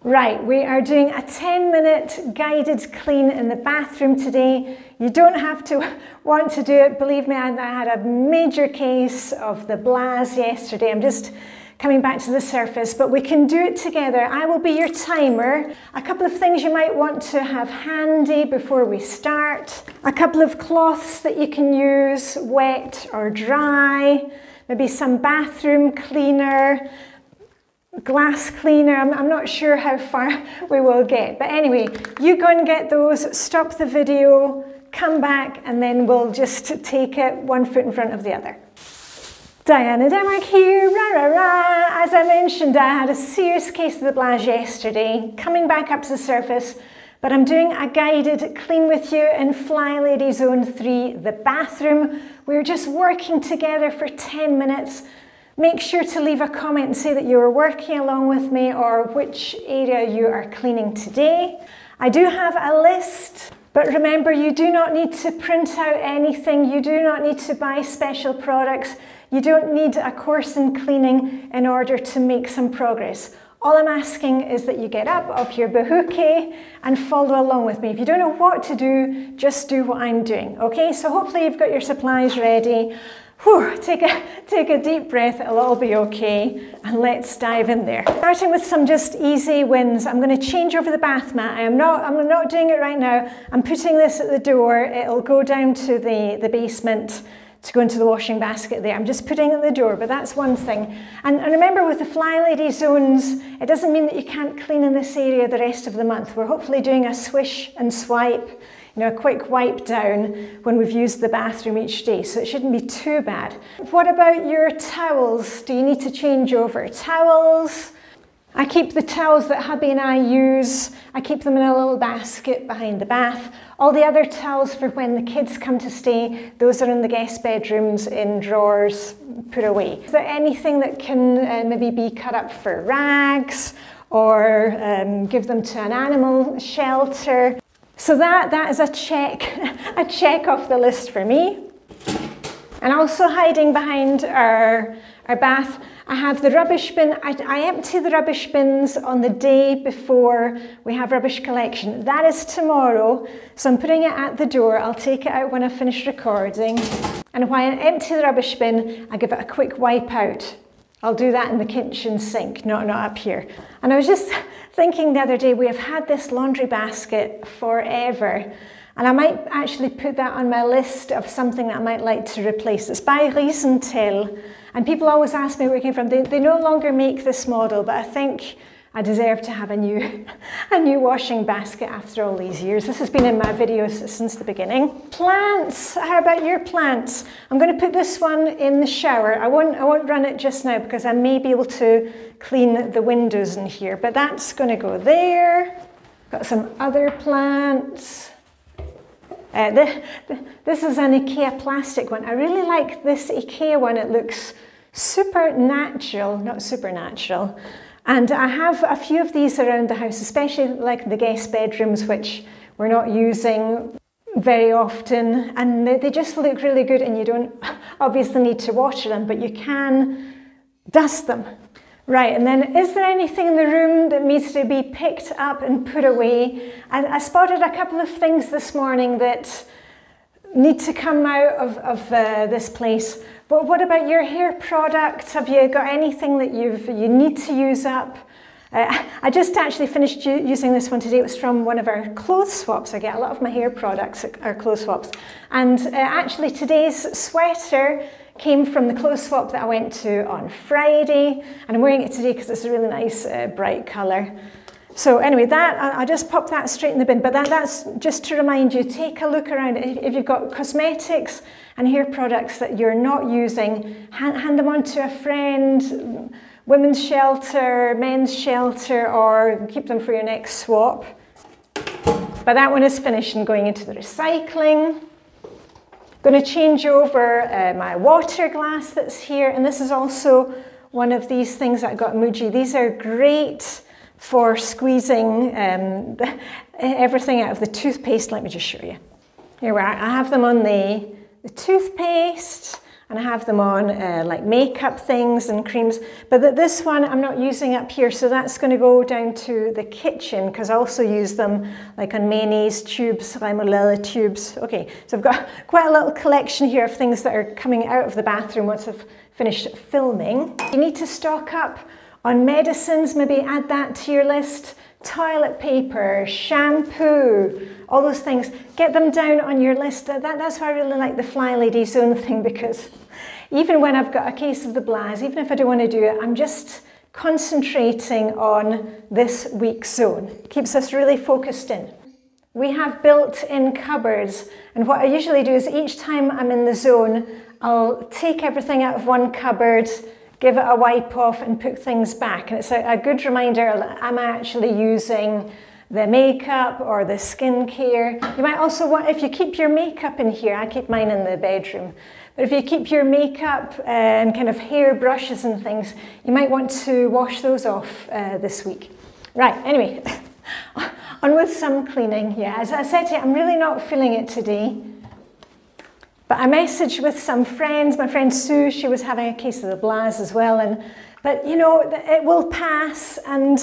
Right, we are doing a 10-minute guided clean in the bathroom today. You don't have to want to do it. Believe me, I had a major case of the blahs yesterday. I'm just coming back to the surface, but we can do it together. I will be your timer. A couple of things you might want to have handy before we start. A couple of cloths that you can use, wet or dry. Maybe some bathroom cleaner. Glass cleaner. I'm not sure how far we will get, but anyway, you go and get those, stop the video, come back, and then we'll just take it one foot in front of the other. Diane here, rah, rah, rah. As I mentioned, I had a serious case of the blahs yesterday, coming back up to the surface, but I'm doing a guided clean with you in Flylady Zone 3, the bathroom. We're just working together for 10 minutes. Make sure to leave a comment and say that you are working along with me or which area you are cleaning today. I do have a list, but remember, you do not need to print out anything. You do not need to buy special products. You don't need a course in cleaning in order to make some progress. All I'm asking is that you get up off your bahookie and follow along with me. If you don't know what to do, just do what I'm doing, okay? So hopefully you've got your supplies ready. Whew, take a deep breath, it'll all be okay, and let's dive in there. Starting with some just easy wins. I'm going to change over the bath mat. I'm not doing it right now. I'm putting this at the door. It'll go down to the basement to go into the washing basket there. I'm just putting it at the door, but that's one thing. And remember, with the Flylady Zones, it doesn't mean that you can't clean in this area the rest of the month. We're hopefully doing a swish and swipe, a quick wipe down when we've used the bathroom each day, so it shouldn't be too bad. What about your towels? Do you need to change over? Towels, I keep the towels that hubby and I use, I keep them in a little basket behind the bath. All the other towels for when the kids come to stay, those are in the guest bedrooms in drawers, put away. Is there anything that can maybe be cut up for rags or give them to an animal shelter? So that is a check off the list for me. And also hiding behind our bath, I have the rubbish bin. I empty the rubbish bins on the day before we have rubbish collection. That is tomorrow, so I'm putting it at the door. I'll take it out when I finish recording. And while I empty the rubbish bin, I give it a quick wipe out. I'll do that in the kitchen sink, not up here. And I was just thinking the other day, we have had this laundry basket forever, and I might actually put that on my list of something that I might like to replace. It's by Riesentel, and people always ask me where it came from. They no longer make this model, but I think I deserve to have a new washing basket after all these years. This has been in my videos since the beginning. Plants, how about your plants? I'm going to put this one in the shower. I won't run it just now because I may be able to clean the windows in here, but that's going to go there. Got some other plants. This is an IKEA plastic one. I really like this IKEA one. It looks supernatural, not supernatural. And I have a few of these around the house, especially like the guest bedrooms, which we're not using very often. And they just look really good, and you don't obviously need to water them, but you can dust them. Right, and then is there anything in the room that needs to be picked up and put away? I spotted a couple of things this morning that need to come out of this place. But what about your hair products? Have you got anything that you need to use up? I just actually finished using this one today. It was from one of our clothes swaps. I get a lot of my hair products are clothes swaps. And actually today's sweater came from the clothes swap that I went to on Friday. And I'm wearing it today because it's a really nice bright colour. So anyway, I'll just pop that straight in the bin, but that's just to remind you, take a look around. If you've got cosmetics and hair products that you're not using, hand them on to a friend, women's shelter, men's shelter, or keep them for your next swap. But that one is finished and going into the recycling. Going to change over my water glass that's here, and this is also one of these things that I got Muji. These are great for squeezing everything out of the toothpaste. Let me just show you. Here we are. I have them on the toothpaste. and I have them on like makeup things and creams, but this one I'm not using up here, so that's going to go down to the kitchen because I also use them like on mayonnaise tubes, remoulade tubes. Okay, so I've got quite a little collection here of things that are coming out of the bathroom once I've finished filming. You need to stock up on medicines, maybe add that to your list. Toilet paper, shampoo, all those things, get them down on your list. That's why I really like the Flylady Zone thing, because even when I've got a case of the blahs, even if I don't want to do it, I'm just concentrating on this week's zone. It keeps us really focused in. We have built-in cupboards, and what I usually do is each time I'm in the zone, I'll take everything out of one cupboard, give it a wipe off and put things back. And it's a good reminder that I'm actually using the makeup or the skincare. You might also want, if you keep your makeup in here, I keep mine in the bedroom, but if you keep your makeup and kind of hair brushes and things, you might want to wash those off this week. Right, anyway, on with some cleaning. Yeah, as I said to you, I'm really not feeling it today. But I messaged with some friends, my friend Sue, she was having a case of the blahs as well, but you know, it will pass, and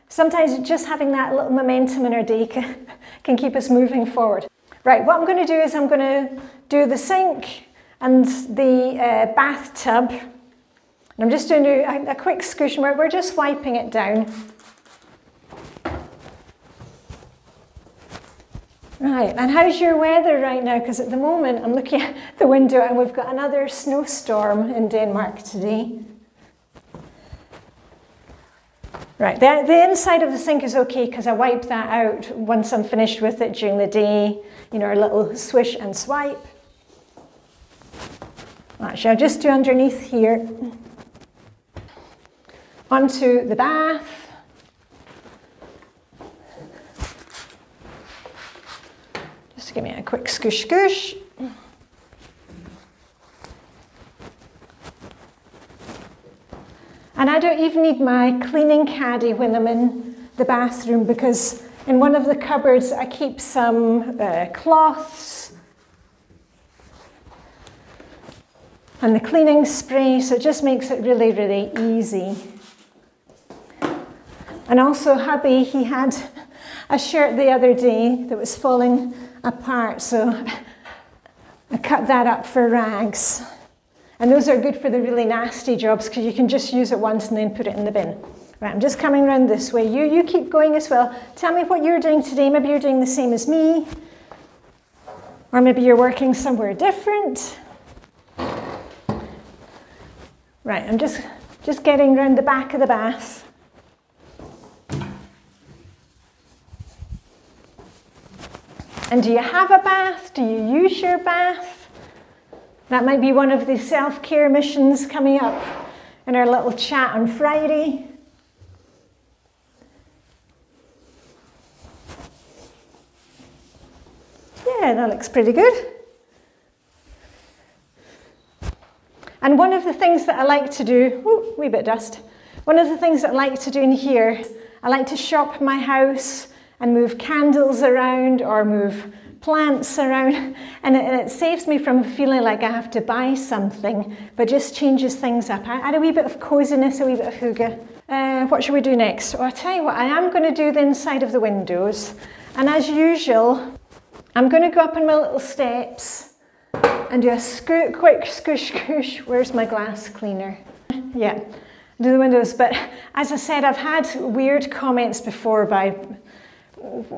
sometimes just having that little momentum in our day can keep us moving forward. Right, what I'm going to do is I'm going to do the sink and the bathtub, and I'm just doing a quick scoosh, and we're just wiping it down. Right, and how's your weather right now? Because at the moment I'm looking at the window and we've got another snowstorm in Denmark today. Right, the inside of the sink is okay because I wipe that out once I'm finished with it during the day. You know, a little swish and swipe. Actually, I'll just do underneath here. Onto the bath. Just give me a quick scoosh scoosh. And I don't even need my cleaning caddy when I'm in the bathroom, because in one of the cupboards I keep some cloths and the cleaning spray, so it just makes it really, really easy. And also hubby, he had a shirt the other day that was falling apart, so I cut that up for rags. And those are good for the really nasty jobs because you can just use it once and then put it in the bin. Right, I'm just coming around this way. You keep going as well. Tell me what you're doing today. Maybe you're doing the same as me, or maybe you're working somewhere different. Right, I'm just getting around the back of the bath. And do you have a bath? Do you use your bath? That might be one of the self-care missions coming up in our little chat on Friday. Yeah, that looks pretty good. And one of the things that I like to do, ooh, wee bit of dust. One of the things that I like to do in here, I like to shop my house and move candles around or move plants around, and it saves me from feeling like I have to buy something, but just changes things up. I add a wee bit of coziness, a wee bit of hygge. What should we do next? Oh, I'll tell you what, I am going to do the inside of the windows, and as usual, I'm going to go up on my little steps and do a quick scoosh scoosh. Where's my glass cleaner? Yeah, do the windows, but as I said, I've had weird comments before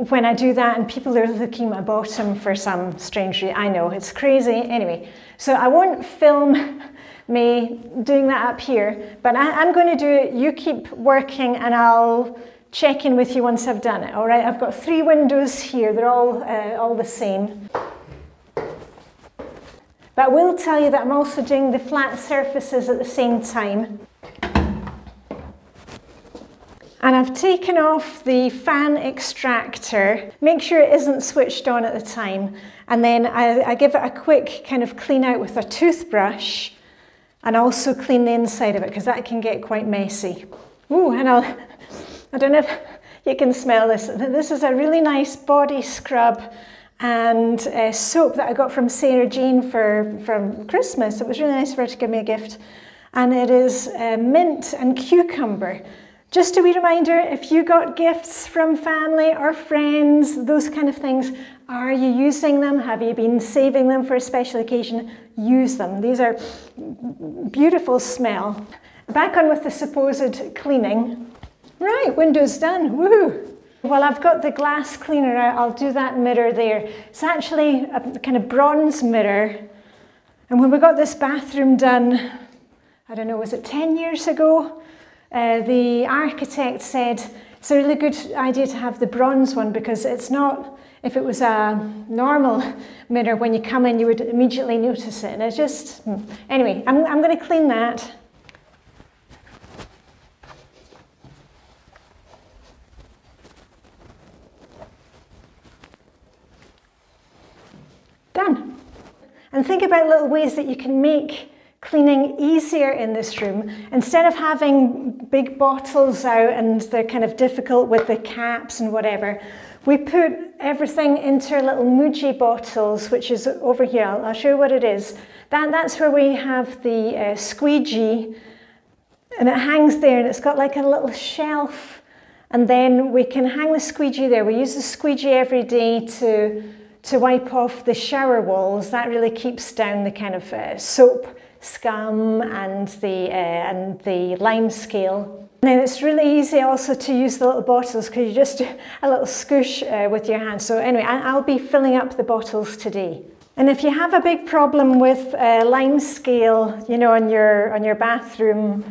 when I do that, and people are looking at my bottom for some strange reason. I know, it's crazy. Anyway, so I won't film me doing that up here, but I'm going to do it. You keep working and I'll check in with you once I've done it, all right? I've got 3 windows here. They're all the same. But I will tell you that I'm also doing the flat surfaces at the same time. And I've taken off the fan extractor. Make sure it isn't switched on at the time. And then I give it a quick kind of clean out with a toothbrush, and also clean the inside of it because that can get quite messy. Ooh, and I don't know if you can smell this. This is a really nice body scrub, and soap that I got from Sarah Jane from Christmas. It was really nice for her to give me a gift. And it is mint and cucumber. Just a wee reminder, if you got gifts from family or friends, those kind of things, are you using them? Have you been saving them for a special occasion? Use them. These are beautiful smell. Back on with the supposed cleaning. Right, windows done, woohoo! Well, I've got the glass cleaner out, I'll do that mirror there. It's actually a kind of bronze mirror. And when we got this bathroom done, I don't know, was it 10 years ago? The architect said it's a really good idea to have the bronze one because it's not, if it was a normal mirror, when you come in you would immediately notice it. And it's just, anyway, I'm going to clean that. Done. And think about little ways that you can make cleaning easier in this room. Instead of having big bottles out and they're kind of difficult with the caps and whatever, we put everything into our little Muji bottles, which is over here. I'll show you what it is. That's where we have the squeegee, and it hangs there, and it's got like a little shelf, and then we can hang the squeegee there. We use the squeegee every day to wipe off the shower walls. That really keeps down the kind of soap scum and the lime scale. And then it's really easy also to use the little bottles because you just do a little scoosh with your hand. So anyway, I'll be filling up the bottles today. And if you have a big problem with lime scale, you know, on your bathroom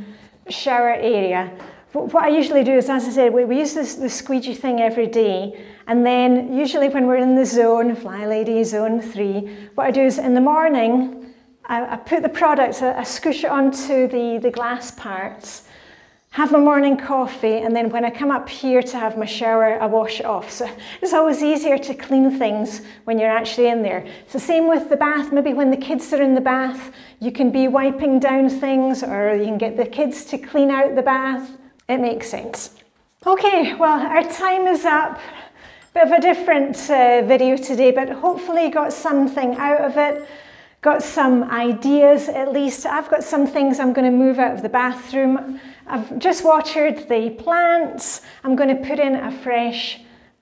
shower area, what I usually do is, as I said, we use the squeegee thing every day. And then usually when we're in the zone, Flylady Zone 3, what I do is in the morning, I put the product, I scoosh it onto the glass parts, have my morning coffee, and then when I come up here to have my shower, I wash it off. So it's always easier to clean things when you're actually in there. It's the same with the bath. Maybe when the kids are in the bath, you can be wiping down things, or you can get the kids to clean out the bath. It makes sense. Okay, well, our time is up. Bit of a different video today, but hopefully got something out of it. Got some ideas at least. I've got some things I'm going to move out of the bathroom. I've just watered the plants. I'm going to put in a fresh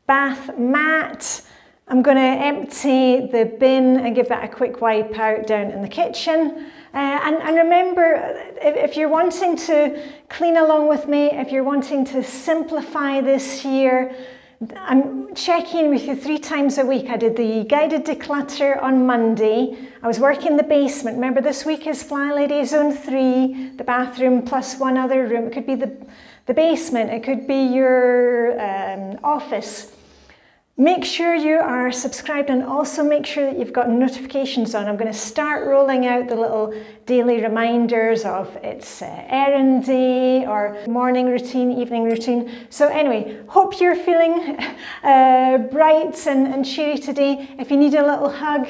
bath mat. I'm going to empty the bin and give that a quick wipe out down in the kitchen. And remember, if you're wanting to clean along with me, if you're wanting to simplify this year, I'm checking with you 3 times a week. I did the guided declutter on Monday. I was working the basement. Remember, this week is Flylady Zone 3, the bathroom plus one other room. It could be the basement. It could be your office. Make sure you are subscribed and also make sure that you've got notifications on. I'm going to start rolling out the little daily reminders of it's errand day or morning routine, evening routine. So anyway, hope you're feeling bright and cheery today. If you need a little hug,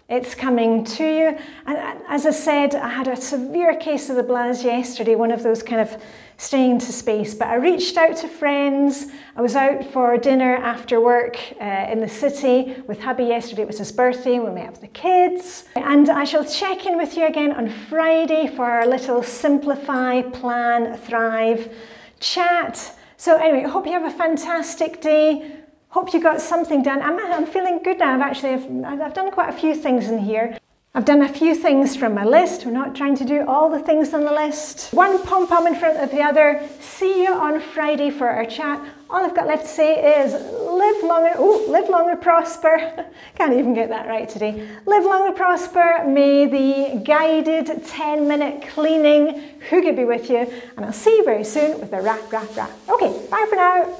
it's coming to you. And as I said, I had a severe case of the blahs yesterday, one of those kind of staying into space, but I reached out to friends. I was out for dinner after work in the city with hubby yesterday. It was his birthday. We met with the kids. And I shall check in with you again on Friday for our little Simplify, Plan, Thrive chat. So anyway, I hope you have a fantastic day. Hope you got something done. I'm feeling good now. I've done quite a few things in here. I've done a few things from my list. We're not trying to do all the things on the list. One pom-pom in front of the other. See you on Friday for our chat. All I've got left to say is live long and prosper. Can't even get that right today. Live long and prosper. May the guided 10-minute cleaning Hygge be with you. And I'll see you very soon with a wrap. Okay, bye for now.